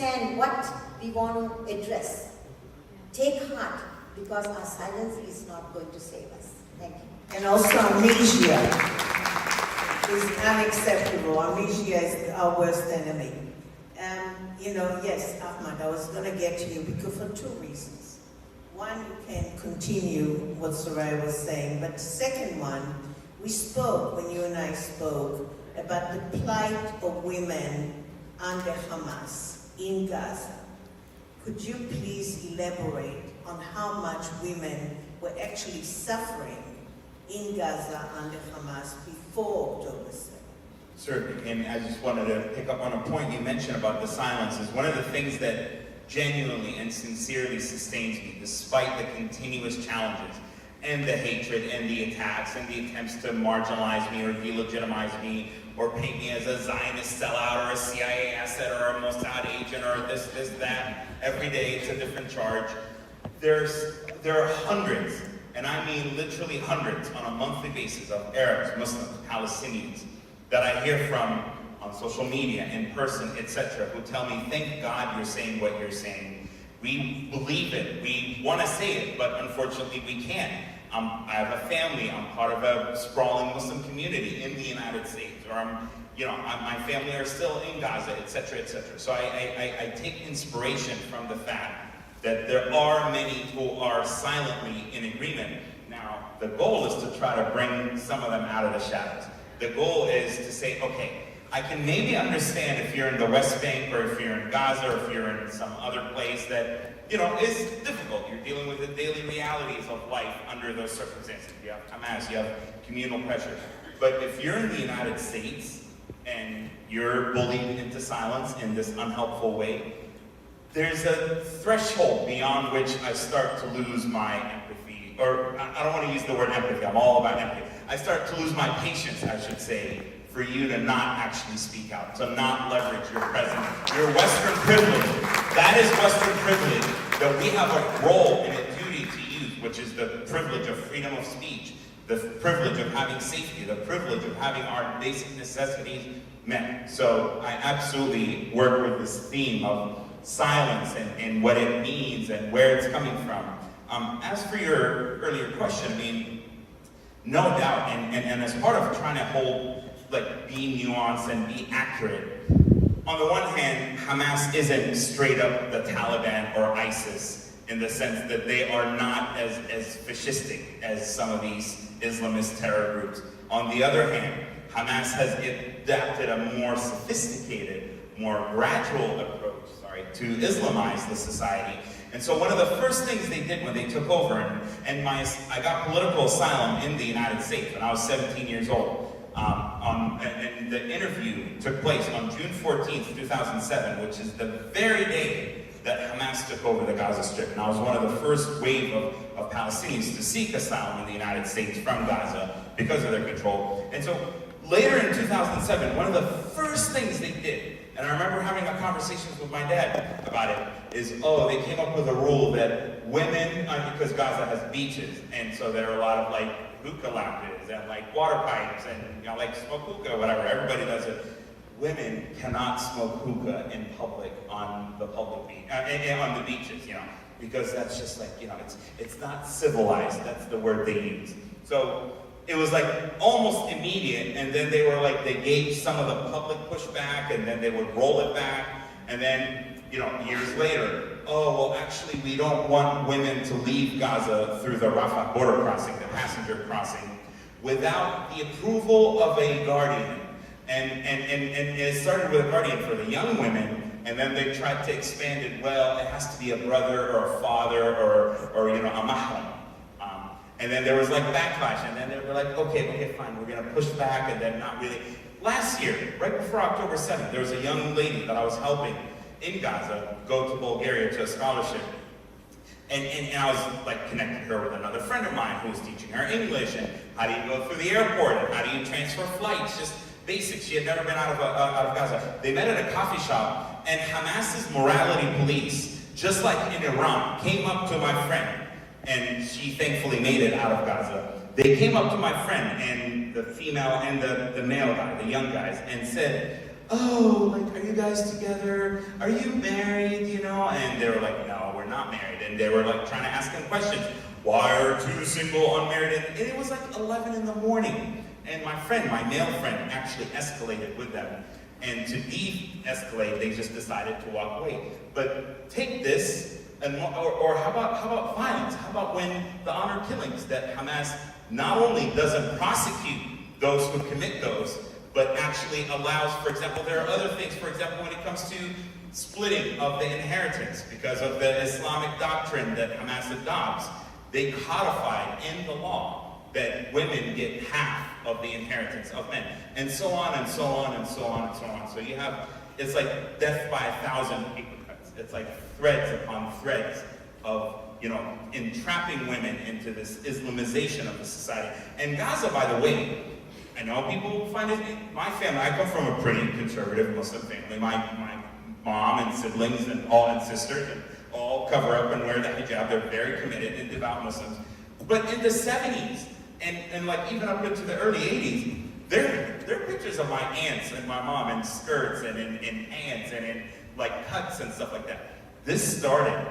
understand what we want to address. Take heart, because our silence is not going to save us. Thank you. And also amnesia is unacceptable. Amnesia is our worst enemy. Yes, Ahmad, I was going to get to you because for two reasons. One, you can continue what Soraya was saying, but the second one, we spoke, when you and I spoke, about the plight of women under Hamas in Gaza. Could you please elaborate on how much women were actually suffering in Gaza under Hamas before October 7th? Certainly, and I just wanted to pick up on a point you mentioned about the silence. Is one of the things that genuinely and sincerely sustains me, despite the continuous challenges and the hatred and the attacks and the attempts to marginalize me or delegitimize me or paint me as a Zionist sellout or a CIA asset or a Mossad agent or this, that. Every day it's a different charge. There are hundreds, and I mean literally hundreds on a monthly basis of Arabs, Muslims, Palestinians that I hear from on social media, in person, etc., who tell me, thank God you're saying what you're saying. We believe it, we want to say it, but unfortunately we can't. I have a family, I'm part of a sprawling Muslim community in the United States, or my family are still in Gaza, etc., etc. So I take inspiration from the fact that there are many who are silently in agreement. Now, the goal is to try to bring some of them out of the shadows. The goal is to say, okay, I can maybe understand if you're in the West Bank or if you're in Gaza or if you're in some other place that, is difficult. You're dealing with the daily realities of life under those circumstances. You have Hamas, you have communal pressure. But if you're in the United States and you're bullied into silence in this unhelpful way, there's a threshold beyond which I start to lose my empathy. Or I don't want to use the word empathy, I'm all about empathy. I start to lose my patience, I should say, for you to not actually speak out, to not leverage your presence, your Western privilege. That is Western privilege that we have a role and a duty to use, which is the privilege of freedom of speech, the privilege of having safety, the privilege of having our basic necessities met. So I absolutely work with this theme of silence and what it means and where it's coming from. As for your earlier question, no doubt, and as part of trying to be nuanced and be accurate, on the one hand, Hamas isn't straight up the Taliban or ISIS in the sense that they are not as fascistic as some of these Islamist terror groups. On the other hand, Hamas has adapted a more sophisticated, more gradual approach, to Islamize the society. And so one of the first things they did when they took over, I got political asylum in the United States when I was 17 years old. And the interview took place on June 14th, 2007, which is the very day that Hamas took over the Gaza Strip. And I was one of the first wave of Palestinians to seek asylum in the United States from Gaza because of their control. And so later in 2007, one of the first things they did, and I remember having a conversation with my dad about it, is, they came up with a rule that women, because Gaza has beaches, and so there are a lot of hookah lounges and water pipes and smoke hookah, whatever, everybody does it. Women cannot smoke hookah in public on the public beach, on the beaches, because that's just it's not civilized, that's the word they use. So it was almost immediate, and then they were they gauged some of the public pushback, and then they would roll it back, and then, years later, actually we don't want women to leave Gaza through the Rafah border crossing, the passenger crossing, without the approval of a guardian. And it started with a guardian for the young women, and then they tried to expand it, it has to be a brother or a father or a mahram. And then there was backlash, and then they were okay, fine, we're gonna push back, and then not really. Last year, right before October 7th, there was a young lady that I was helping in Gaza go to Bulgaria to a scholarship. And I was connecting her with another friend of mine who was teaching her English, and how do you go through the airport, and how do you transfer flights, just basics. She had never been out of Gaza. They met at a coffee shop, and Hamas's morality police, just like in Iran, came up to my friend, and she thankfully made it out of Gaza. They came up to my friend, and the female and the male guy, the young guys, and said, oh, like, are you guys together? Are you married, you know? And they were like, no, we're not married. And they were like trying to ask him questions. Why are two single, unmarried? And it was like 11 in the morning. And my male friend, actually escalated with them. And to de-escalate, they just decided to walk away. But take this, or how about violence? How about when the honor killings that Hamas not only doesn't prosecute those who commit those, but actually allows, for example, there are other things, for example, when it comes to splitting of the inheritance, because of the Islamic doctrine that Hamas adopts, they codified in the law that women get half of the inheritance of men, and so on and so on and so on and so on. So you have, it's like death by 1,000 paper cuts. It's like threads upon threads of, you know, entrapping women into this Islamization of the society. And Gaza, by the way, I know people find it, my family, I come from a pretty conservative Muslim family. My mom and siblings and sisters and all cover up and wear the hijab. They're very committed and devout Muslims. But in the 70s, and like even up into the early 80s, there are pictures of my aunts and my mom in skirts and in pants and in like cuts and stuff like that. This started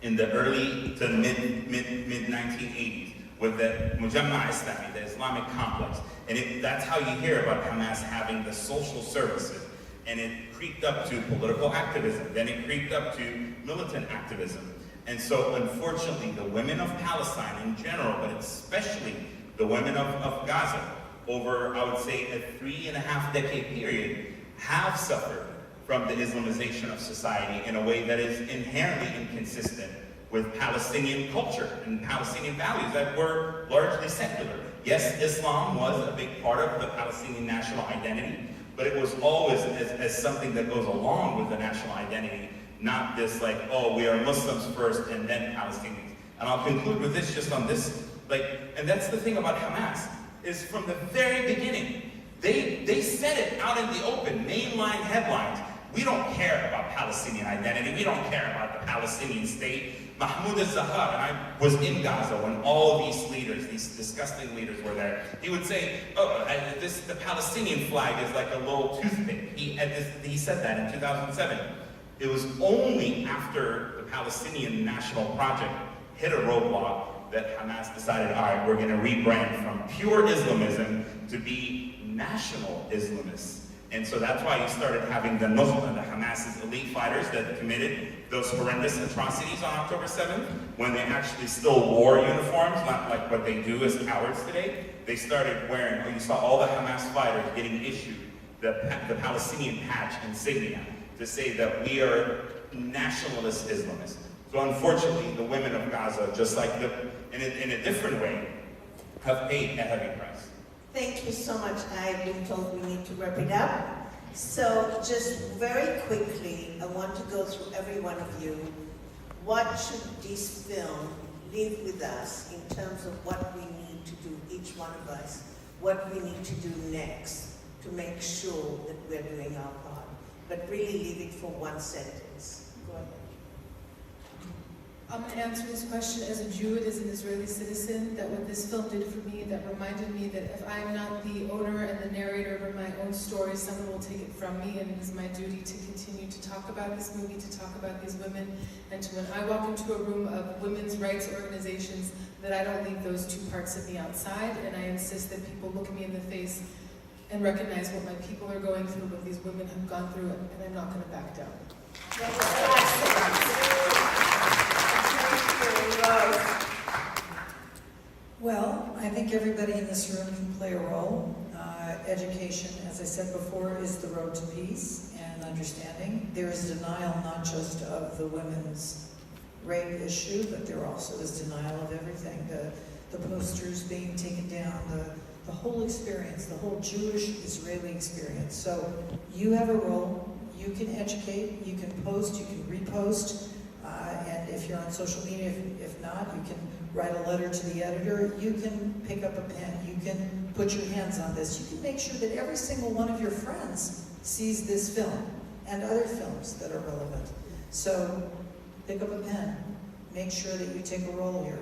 in the early to mid 1980s with the Mujamma Islami, the Islamic complex. And that's how you hear about Hamas having the social services. And it creeped up to political activism. Then it creeped up to militant activism. And so, unfortunately, the women of Palestine in general, but especially the women of Gaza, over, I would say, a 3.5 decade period, have suffered from the Islamization of society in a way that is inherently inconsistent with Palestinian culture and Palestinian values that were largely secular. Yes, Islam was a big part of the Palestinian national identity, but it was always as something that goes along with the national identity, not this like, oh, we are Muslims first and then Palestinians. And I'll conclude with this, just on this, and that's the thing about Hamas, is from the very beginning, they said it out in the open, mainline headlines. We don't care about Palestinian identity. We don't care about the Palestinian state. Mahmoud al-Zahar, and I was in Gaza when all of these leaders, these disgusting leaders were there. He would say, oh, the Palestinian flag is like a little toothpick. He said that in 2007. It was only after the Palestinian National Project hit a roadblock that Hamas decided, all right, we're going to rebrand from pure Islamism to be national Islamists. And so that's why you started having the Nukhba, the Hamas's elite fighters that committed those horrendous atrocities on October 7th, when they actually still wore uniforms, not like what they do as cowards today. They started wearing, you saw all the Hamas fighters getting issued the Palestinian patch insignia to say that we are nationalist Islamists. So unfortunately, the women of Gaza, just like in a different way, have paid a heavy price. Thank you so much. I've been told we need to wrap it up. So just very quickly, I want to go through every one of you. What should this film leave with us in terms of what we need to do, each one of us, what we need to do next to make sure that we're doing our part? But really leave it for one sentence. Go ahead. I'm going to answer this question as a Jew and as an Israeli citizen, that what this film did for me, that reminded me that if I'm not the owner and the narrator of my own story, someone will take it from me, and it is my duty to continue to talk about this movie, to talk about these women, and to when I walk into a room of women's rights organizations, that I don't leave those two parts of me outside, and I insist that people look me in the face and recognize what my people are going through, what these women have gone through, and I'm not going to back down. Well, I think everybody in this room can play a role. Education, as I said before, is the road to peace and understanding. There is denial not just of the women's rape issue, but there also is denial of everything. The posters being taken down, the whole experience, the whole Jewish-Israeli experience. So you have a role. You can educate, you can post, you can repost. And if you're on social media, if not, you can write a letter to the editor, you can pick up a pen, you can put your hands on this, you can make sure that every single one of your friends sees this film and other films that are relevant. So pick up a pen, make sure that you take a role here.